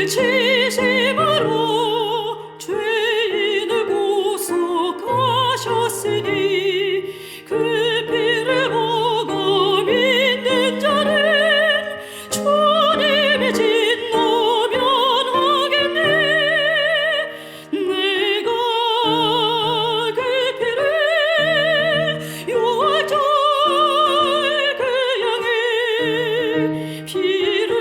지심으로 죄인을 구속하셨으니 그 피를 보고 믿는 자는 주님의 진노 면하겠네. 내가 그 피를 요할 그 양의 피를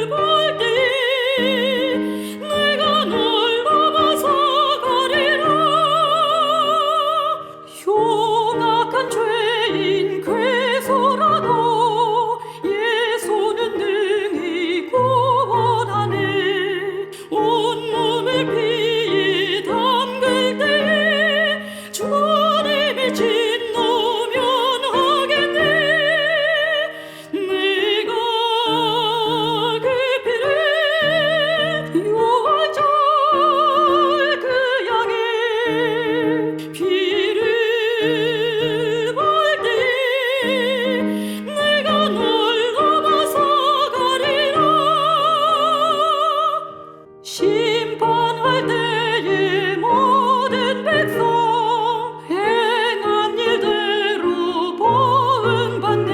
볼 때에 내가 널 넘어서 가리라. 흉악한 죄인 괴소라도 예수는 능히 구원하네. 온몸을 피에 담글 때에 주님의 진노 면하겠네. 내가 그 피를 요할 그 양의 피를 볼 때에 내가 널 넘어서 가리라. 심판할 때에 모든 백성 행한 일대로 보응받네.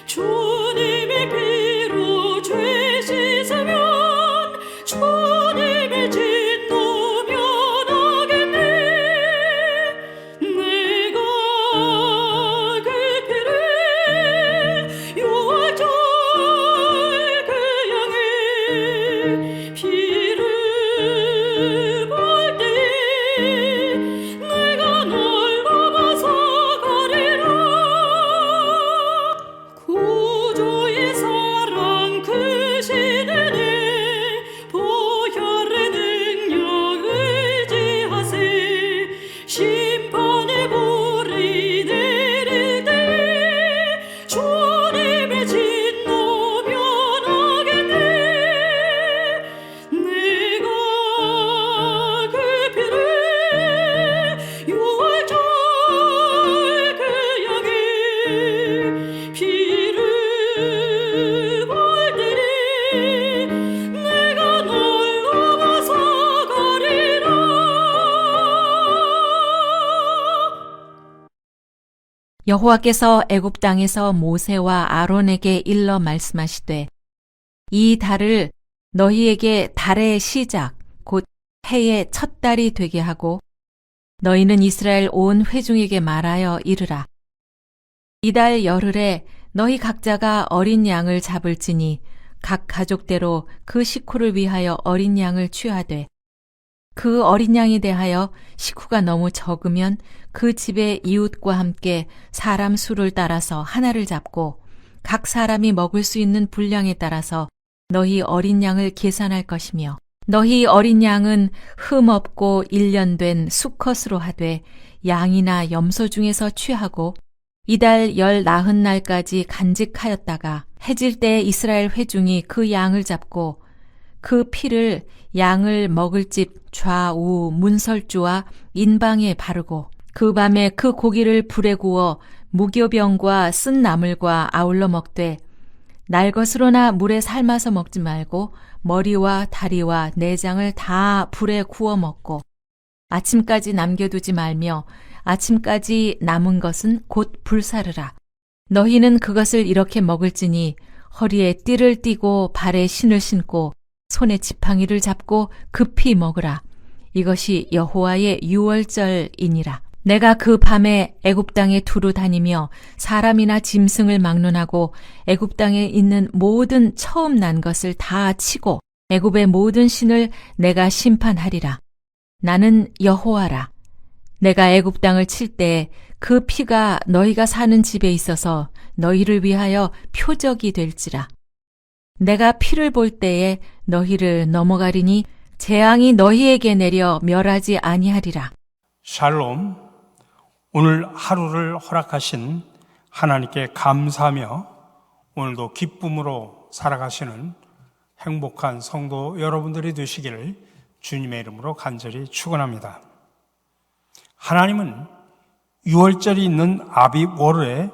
주님의 피로 죄 씻으면 주님의 진노 면하겠네. 내가 그 피를 요할 그 양의 피를 볼 때에 내가 널 넘어서 가리라. 구주의 사랑 크시네. 보혈의 능력 의지하세. 심판의 불이 내릴 때에 주님의 진노 면하겠네. 내가 그 피를 요할 그 양의 피를 볼 때에 내가 널 넘어서 가리라. 여호와께서 애굽 땅에서 모세와 아론에게 일러 말씀하시되 이 달을 너희에게 달의 시작 곧 해의 첫 달이 되게 하고 너희는 이스라엘 온 회중에게 말하여 이르라. 이달 열흘에 너희 각자가 어린 양을 잡을지니 각 가족대로 그 식후를 위하여 어린 양을 취하되 그 어린 양에 대하여 식후가 너무 적으면 그 집의 이웃과 함께 사람 수를 따라서 하나를 잡고 각 사람이 먹을 수 있는 분량에 따라서 너희 어린 양을 계산할 것이며 너희 어린 양은 흠 없고 1년 된 수컷으로 하되 양이나 염소 중에서 취하고 이달 19날까지 간직하였다가 해질 때 이스라엘 회중이 그 양을 잡고 그 피를 양을 먹을 집 좌우 문설주와 인방에 바르고 그 밤에 그 고기를 불에 구워 무교병과 쓴 나물과 아울러 먹되 날것으로나 물에 삶아서 먹지 말고 머리와 다리와 내장을 다 불에 구워 먹고 아침까지 남겨두지 말며 아침까지 남은 것은 곧 불사르라. 너희는 그것을 이렇게 먹을지니 허리에 띠를 띠고 발에 신을 신고 손에 지팡이를 잡고 급히 먹으라. 이것이 여호와의 유월절이니라. 내가 그 밤에 애굽 땅에 두루 다니며 사람이나 짐승을 막론하고 애굽 땅에 있는 모든 처음 난 것을 다 치고 애굽의 모든 신을 내가 심판하리라. 나는 여호와라. 내가 애굽 땅을 칠 때에 그 피가 너희가 사는 집에 있어서 너희를 위하여 표적이 될지라. 내가 피를 볼 때에 너희를 넘어가리니 재앙이 너희에게 내려 멸하지 아니하리라. 샬롬. 오늘 하루를 허락하신 하나님께 감사하며 오늘도 기쁨으로 살아가시는 행복한 성도 여러분들이 되시기를 주님의 이름으로 간절히 축원합니다. 하나님은 유월절이 있는 아빕 월에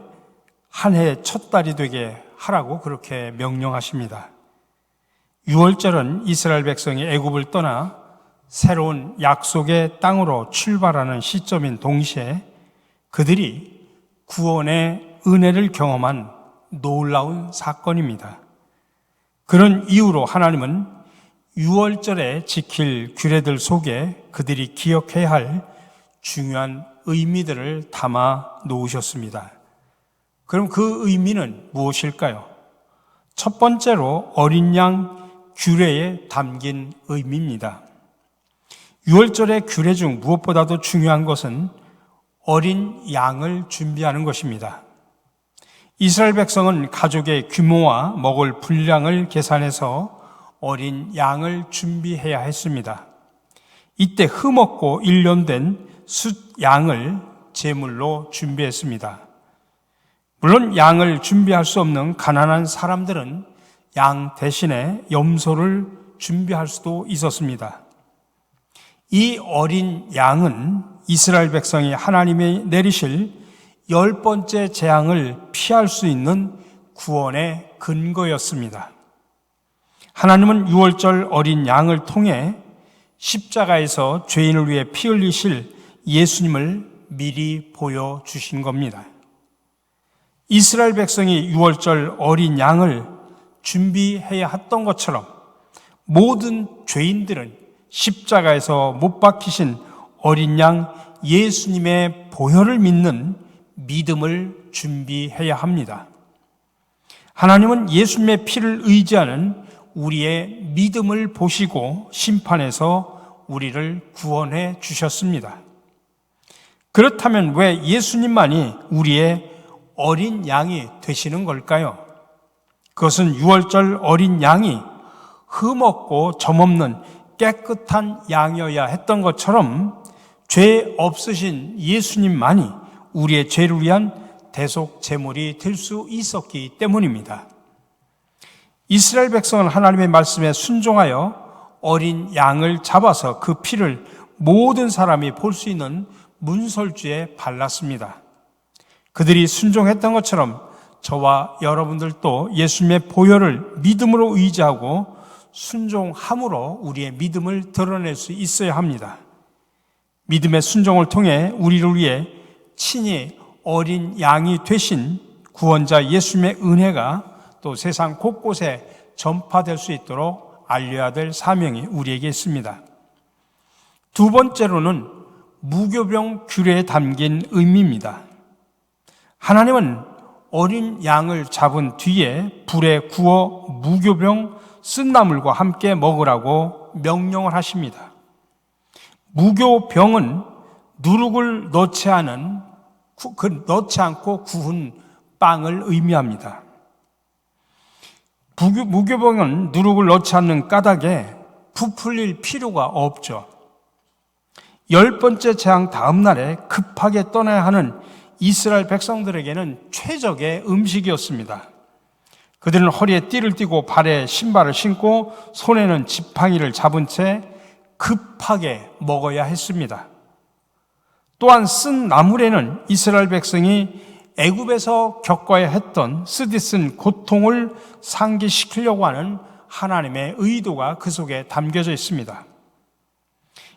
한 해 첫 달이 되게 하라고 그렇게 명령하십니다. 유월절은 이스라엘 백성이 애굽을 떠나 새로운 약속의 땅으로 출발하는 시점인 동시에 그들이 구원의 은혜를 경험한 놀라운 사건입니다. 그런 이유로 하나님은 유월절에 지킬 규례들 속에 그들이 기억해야 할 중요한 의미들을 담아 놓으셨습니다. 그럼 그 의미는 무엇일까요? 첫 번째로 어린 양 규례에 담긴 의미입니다. 유월절의 규례 중 무엇보다도 중요한 것은 어린 양을 준비하는 것입니다. 이스라엘 백성은 가족의 규모와 먹을 분량을 계산해서 어린 양을 준비해야 했습니다. 이때 흠없고 일련된 숫 양을 제물로 준비했습니다. 물론 양을 준비할 수 없는 가난한 사람들은 양 대신에 염소를 준비할 수도 있었습니다. 이 어린 양은 이스라엘 백성이 하나님이 내리실 10번째 재앙을 피할 수 있는 구원의 근거였습니다. 하나님은 유월절 어린 양을 통해 십자가에서 죄인을 위해 피 흘리실 예수님을 미리 보여주신 겁니다. 이스라엘 백성이 유월절 어린 양을 준비해야 했던 것처럼 모든 죄인들은 십자가에서 못 박히신 어린 양 예수님의 보혈을 믿는 믿음을 준비해야 합니다. 하나님은 예수님의 피를 의지하는 우리의 믿음을 보시고 심판해서 우리를 구원해 주셨습니다. 그렇다면 왜 예수님만이 우리의 어린 양이 되시는 걸까요? 그것은 유월절 어린 양이 흠없고 점없는 깨끗한 양이어야 했던 것처럼 죄 없으신 예수님만이 우리의 죄를 위한 대속 제물이 될 수 있었기 때문입니다. 이스라엘 백성은 하나님의 말씀에 순종하여 어린 양을 잡아서 그 피를 모든 사람이 볼 수 있는 문설주에 발랐습니다. 그들이 순종했던 것처럼 저와 여러분들도 예수님의 보혈을 믿음으로 의지하고 순종함으로 우리의 믿음을 드러낼 수 있어야 합니다. 믿음의 순종을 통해 우리를 위해 친히 어린 양이 되신 구원자 예수님의 은혜가 또 세상 곳곳에 전파될 수 있도록 알려야 될 사명이 우리에게 있습니다. 두 번째로는 무교병 규례에 담긴 의미입니다. 하나님은 어린 양을 잡은 뒤에 불에 구워 무교병 쓴나물과 함께 먹으라고 명령을 하십니다. 무교병은 누룩을 넣지 않고 구운 빵을 의미합니다. 무교병은 누룩을 넣지 않는 까닭에 부풀릴 필요가 없죠. 10번째 재앙 다음 날에 급하게 떠나야 하는 이스라엘 백성들에게는 최적의 음식이었습니다. 그들은 허리에 띠를 띠고 발에 신발을 신고 손에는 지팡이를 잡은 채 급하게 먹어야 했습니다. 또한 쓴 나물에는 이스라엘 백성이 애굽에서 겪어야 했던 쓰디쓴 고통을 상기시키려고 하는 하나님의 의도가 그 속에 담겨져 있습니다.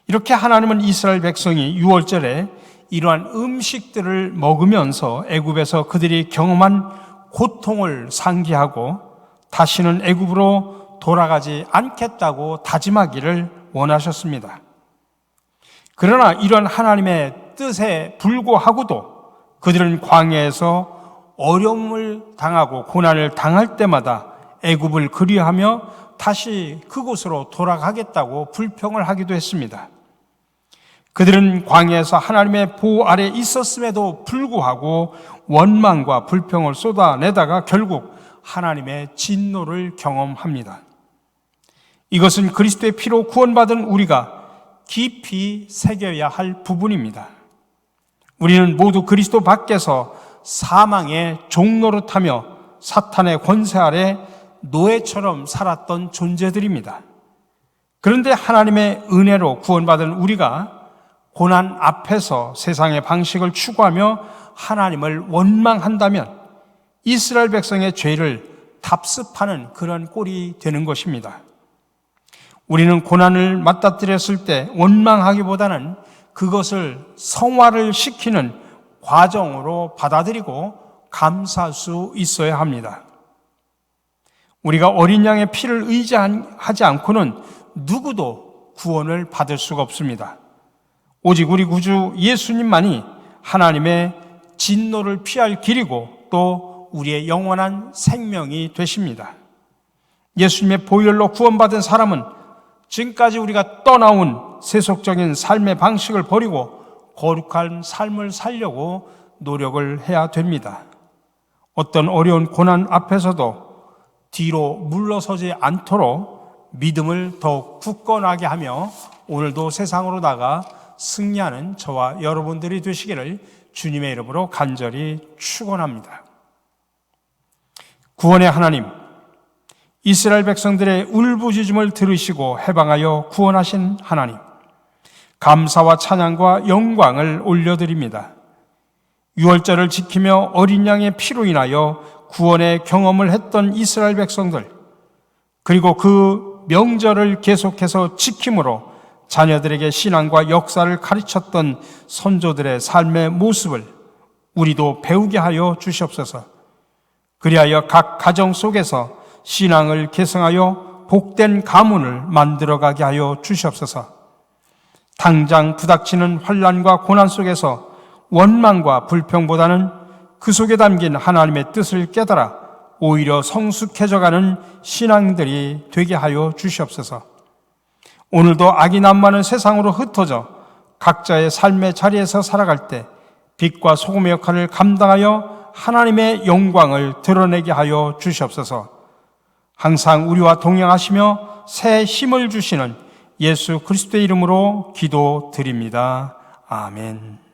이렇게 하나님은 이스라엘 백성이 유월절에 이러한 음식들을 먹으면서 애굽에서 그들이 경험한 고통을 상기하고 다시는 애굽으로 돌아가지 않겠다고 다짐하기를 원하셨습니다. 그러나 이런 하나님의 뜻에 불구하고도 그들은 광야에서 어려움을 당하고 고난을 당할 때마다 애굽을 그리워하며 다시 그곳으로 돌아가겠다고 불평을 하기도 했습니다. 그들은 광야에서 하나님의 보호 아래 있었음에도 불구하고 원망과 불평을 쏟아내다가 결국 하나님의 진노를 경험합니다. 이것은 그리스도의 피로 구원받은 우리가 깊이 새겨야 할 부분입니다. 우리는 모두 그리스도 밖에서 사망의 종노릇하며 사탄의 권세 아래 노예처럼 살았던 존재들입니다. 그런데 하나님의 은혜로 구원받은 우리가 고난 앞에서 세상의 방식을 추구하며 하나님을 원망한다면 이스라엘 백성의 죄를 답습하는 그런 꼴이 되는 것입니다. 우리는 고난을 맞닥뜨렸을 때 원망하기보다는 그것을 성화를 시키는 과정으로 받아들이고 감사할 수 있어야 합니다. 우리가 어린 양의 피를 의지하지 않고는 누구도 구원을 받을 수가 없습니다. 오직 우리 구주 예수님만이 하나님의 진노를 피할 길이고 또 우리의 영원한 생명이 되십니다. 예수님의 보혈로 구원받은 사람은 지금까지 우리가 떠나온 세속적인 삶의 방식을 버리고 거룩한 삶을 살려고 노력을 해야 됩니다. 어떤 어려운 고난 앞에서도 뒤로 물러서지 않도록 믿음을 더욱 굳건하게 하며 오늘도 세상으로 나가 승리하는 저와 여러분들이 되시기를 주님의 이름으로 간절히 축원합니다. 구원의 하나님, 이스라엘 백성들의 울부짖음을 들으시고 해방하여 구원하신 하나님, 감사와 찬양과 영광을 올려드립니다. 유월절을 지키며 어린 양의 피로 인하여 구원의 경험을 했던 이스라엘 백성들, 그리고 그 명절을 계속해서 지킴으로 자녀들에게 신앙과 역사를 가르쳤던 선조들의 삶의 모습을 우리도 배우게 하여 주시옵소서. 그리하여 각 가정 속에서 신앙을 계승하여 복된 가문을 만들어가게 하여 주시옵소서. 당장 부닥치는 환난과 고난 속에서 원망과 불평보다는 그 속에 담긴 하나님의 뜻을 깨달아 오히려 성숙해져가는 신앙들이 되게 하여 주시옵소서. 오늘도 악이 난무하는 세상으로 흩어져 각자의 삶의 자리에서 살아갈 때 빛과 소금의 역할을 감당하여 하나님의 영광을 드러내게 하여 주시옵소서. 항상 우리와 동행하시며 새 힘을 주시는 예수 그리스도의 이름으로 기도드립니다. 아멘.